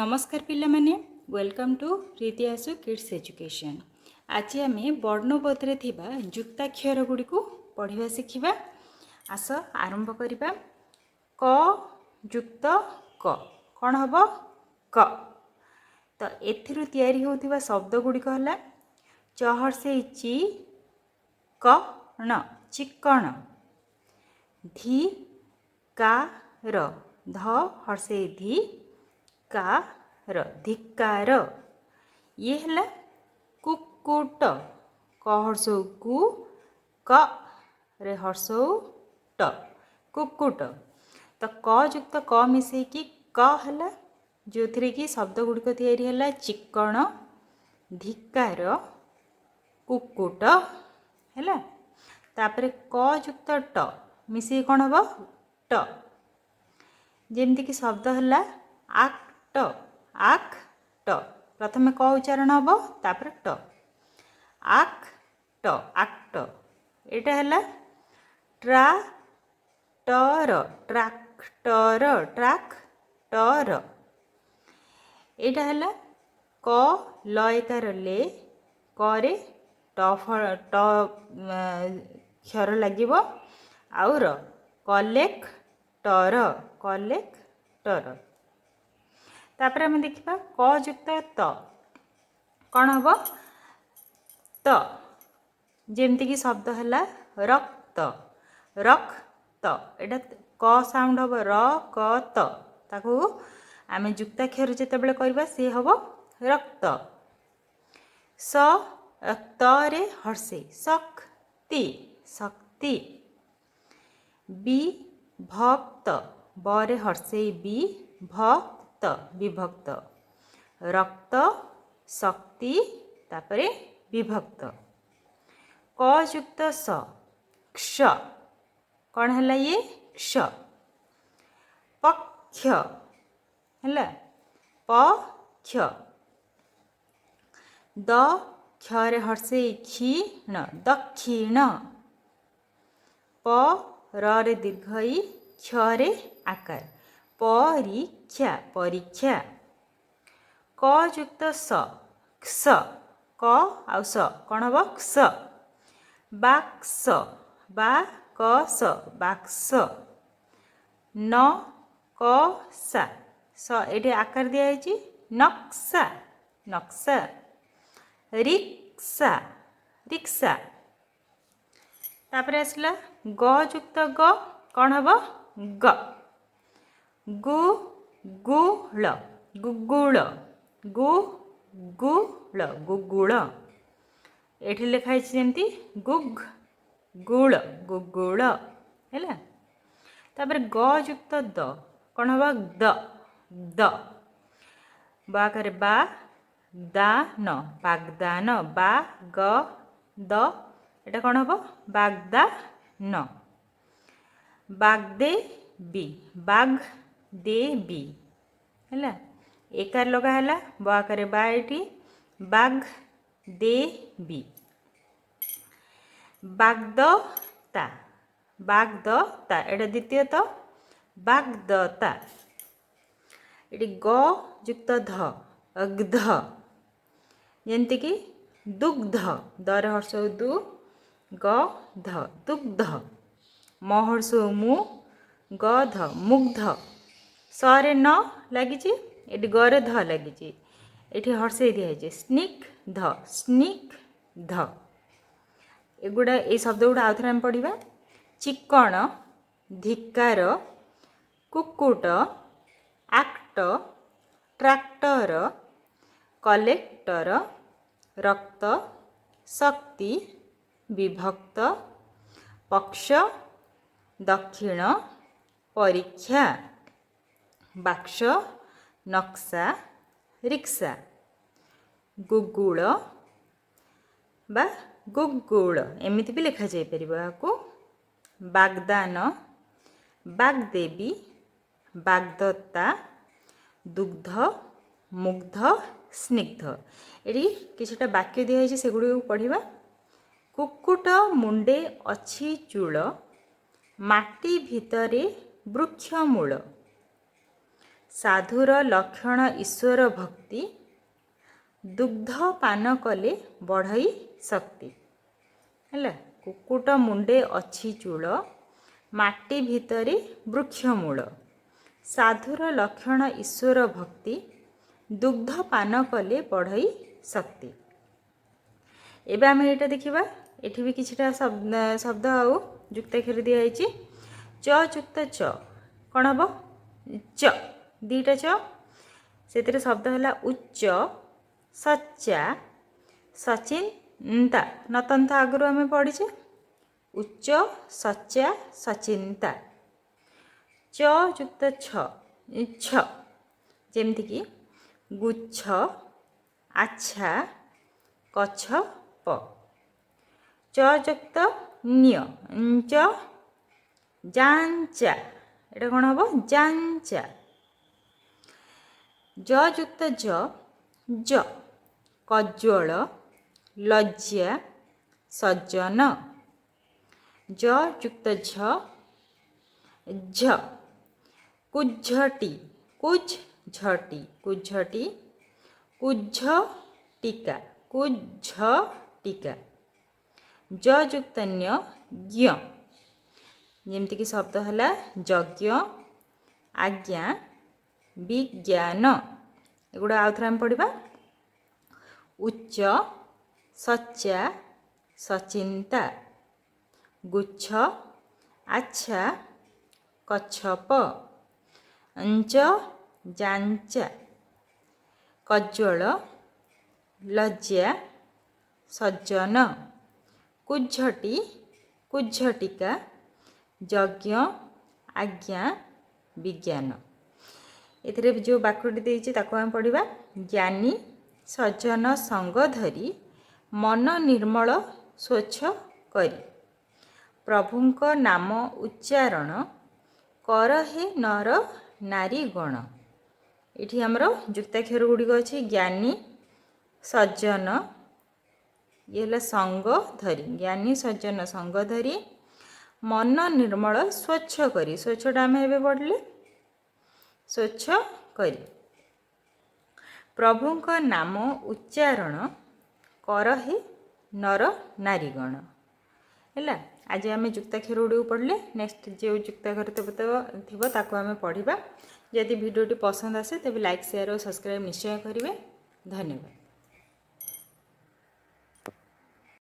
नमस्कार पिला माने वेलकम टू प्रीतियासु किड्स एजुकेशन। आज आम वर्णबोध रे थिबा जुक्ताक्षर गुड़ी को पढ़िबा शिखिबा। आस आरंभ करिबा। क जुक्त क कौन हबो क। तो एथिरु तयारी होतिबा शब्द गुड़ी कहला चहर से ची क न चिक्कण, धी का र ध हर्षे धी का र धिक्कार। ये है कुक्कुट क हर्षौ कु क रे हर्षौ ट कुक्कुट। तो क युक्त क मिसे कि क है जो थी कि शब्द गुड़िक तैयारी है चिक्कण, धिक्कार, कुक्कुट है। तापर क युक्त ट मिसे कौन हम ट जमती कि शब्द है आक्ट आक ट। प्रथम क उच्चारण हम तापर ट आक ट आक्ट। एटा है ट्राक्टर ट्राक्टर ट्राक्टर। एटा है क लयकार ले करे ट क्षर लगे आउर कलेक्टर कलेक्टर। तापर आम देखा क युक्त त कौन हम त जमती कि शब्द है रक्त रक्त। एटा क साउंड हम र क त ताकू आम युक्ताक्षर जितेबाला करवा सी हम रक्त। स तरे हर्षे शक्ति शक्ति। विभक्त बरे हर्षे विभक्त विभक्त। रक्त शक्ति तापरे विभक्त। क युक्त स क्ष कौन है ये क्ष पक्ष है पक्ष। द क्षरे हर्षे क्षीण दक्षिण। प रे दीर्घई क्षरे आकार परीक्षा परीक्षा। क युक्त स क्ष क आउ स कौन हम क्ष बाक्स बा क स बाक्स। न क सा स ये आकार दिखाई नक्शा नक्शा। Rickshaw rickshaw. तापर आसला ग युक्त ग कौन हम ग गु गुल गुगुल गु गुल गुगुल। एठी लिखाई जमती गुग गुल गुगुल है। तापर ग युक्त द कौन हम द द बाकर बा दान बागदान बा ग द एटा कौन हम बागदान। बागदेवी बाग देवी है एकार लगा है बाकर बा ये बाग देवी। बागदता बागदता एटा द्वितीय तो बागदता। ये ग युक्त ध अग्ध जमती कि दुग्ध दर हर्ष दु ग ध दुग्ध। म हर्ष मु ग ध मुग्ध। सरे न लगी ये गरे ध लगी ये हर्षे दिखाई स्निग्ध स्निग्ध। एगुड़ा ये शब्द गुड़ा आउ थे पढ़ा चिक्कण धिक्कार कुक्कुट आक्ट ट्राक्टर कलेक्टर रक्त शक्ति विभक्त पक्ष दक्षिण परीक्षा बाक्स नक्शा रिक्शा गुगुल बा गुगुल एमती भी लिखा जाई परिबा को बागदान बागदेवी बागदत्ता दुग्ध मुग्ध स्निग्ध। ये किछटा वाक्य दिखाई से गुड़ी पढ़ा कुक्कुट मुंडे अच्छी चूल माटी भितरे वृक्षमूल साधुर लक्षण ईश्वर भक्ति दुग्ध पान कले बढ़ई शक्ति है कुकुट मुंडे अच्छी चूल माटी भितरे वृक्ष मूल साधुर लक्षण ईश्वर भक्ति दुग्ध पान कले बढ़ई शक्ति। एबे आम ये देखा ये भी किछिटा शब्द आउ जुक्ताक्षर दिखाई च युक्त च कौन हम च दीटा च से शब्द है उच्च सच्चा सचिंता नतंता आगु आम पढ़ीचे उच्च सच्चा सचिंता च युक्त छ जेमती कि गुच्छ आच्छा कछ प च युक्त न्य च जांचा एटा कौन हम जांचा ज युक्त ज कज्ज्वल लज्जा सज्जन ज युक्त झ कुज्झटी कुज्झटी कुज्झटी कुज्झ टीका कुज्झ टीका ज युक्त न्य ज्ञ जेमती कि शब्द है यज्ञ आज्ञा विज्ञान एगुड़ा आउ थे आम पढ़ा उच्च सच्चा सचिंता गुच्छ आच्छा कच्छप अंच जांचा कज्ज्वल लज्जा सज्जन कुज्झटी कुज्झटिका यज्ञ आज्ञा विज्ञान। एथिरे जो वाक्यटी देइछि ताको हम पढ़िबा ज्ञानी सज्जन संग धरी मन निर्मल स्वच्छ करी प्रभुंक नाम उच्चारण कर हे नर नारी गण। ये आमर जुक्ताक्षर गुड़िक अच्छे ज्ञानी सज्जन ये संग धरी ज्ञानी सज्जन संग धरी मन निर्मल स्वच्छ करी स्वच्छटा आम ए पढ़ले स्वच्छ करी प्रभुंक नाम उच्चारण कर हे नर नारीगण है। आज आम जुक्ताक्षर गुड़ी पढ़ले नेक्स्ट जो जुक्ताक्षर थी ताको आम पढ़ा। जदि वीडियोटी पसंद आसे तेज लाइक शेयर और सब्सक्राइब निश्चय करेंगे। धन्यवाद।